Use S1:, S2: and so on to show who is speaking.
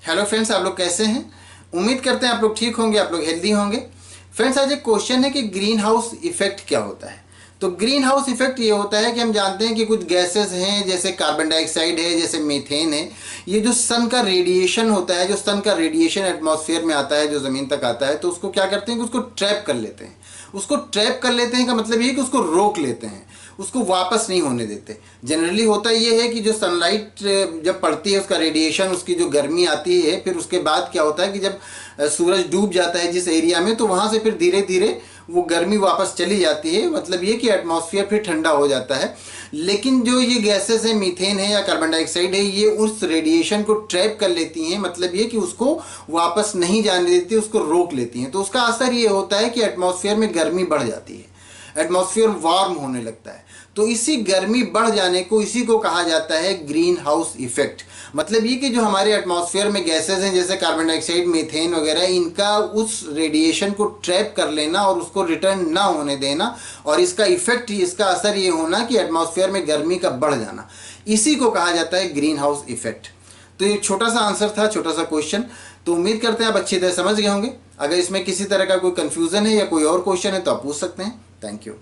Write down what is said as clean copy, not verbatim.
S1: Hello friends, आप लोग कैसे हैं? उम्मीद करते हैं आप लोग ठीक होंगे, आप लोग हेल्दी होंगे। फ्रेंड्स, आज एक क्वेश्चन है कि ग्रीन हाउस इफेक्ट क्या होता है। तो ग्रीन हाउस इफेक्ट ये होता है कि हम जानते हैं कि कुछ गैसेस हैं, जैसे कार्बन डाइऑक्साइड है, जैसे मीथेन है। ये जो सन का रेडिएशन होता है, जो सन का रेडिएशन एटमॉस्फेयर में आता है, जो ज़मीन तक आता है, तो उसको क्या करते हैं कि उसको ट्रैप कर लेते हैं। उसको ट्रैप कर लेते हैं का मतलब ये है कि उसको रोक लेते हैं, उसको वापस नहीं होने देते। जनरली होता ये है कि जो सनलाइट जब पड़ती है, उसका रेडिएशन, उसकी जो गर्मी आती है, फिर उसके बाद क्या होता है कि जब सूरज डूब जाता है जिस एरिया में, तो वहाँ से फिर धीरे धीरे वो गर्मी वापस चली जाती है। मतलब ये कि एटमॉस्फेयर फिर ठंडा हो जाता है। लेकिन जो ये गैसेस है, मीथेन है या कार्बन डाइऑक्साइड है, ये उस रेडिएशन को ट्रैप कर लेती हैं। मतलब ये कि उसको वापस नहीं जाने देती, उसको रोक लेती हैं। तो उसका असर ये होता है कि एटमॉस्फेयर में गर्मी बढ़ जाती है, एटमॉस्फेयर वार्म होने लगता है। तो इसी गर्मी बढ़ जाने को, इसी को कहा जाता है ग्रीन हाउस इफेक्ट। मतलब ये कि जो हमारे एटमॉस्फेयर में गैसेस हैं, जैसे कार्बन डाइऑक्साइड, मीथेन वगैरह, इनका उस रेडिएशन को ट्रैप कर लेना और उसको रिटर्न ना होने देना, और इसका इफेक्ट, इसका असर ये होना कि एटमॉस्फेयर में गर्मी का बढ़ जाना, इसी को कहा जाता है ग्रीन हाउस इफेक्ट। तो ये छोटा सा आंसर था, छोटा सा क्वेश्चन। तो उम्मीद करते हैं आप अच्छी तरह समझ गए होंगे। अगर इसमें किसी तरह का कोई कंफ्यूजन है या कोई और क्वेश्चन है तो आप पूछ सकते हैं। Thank you.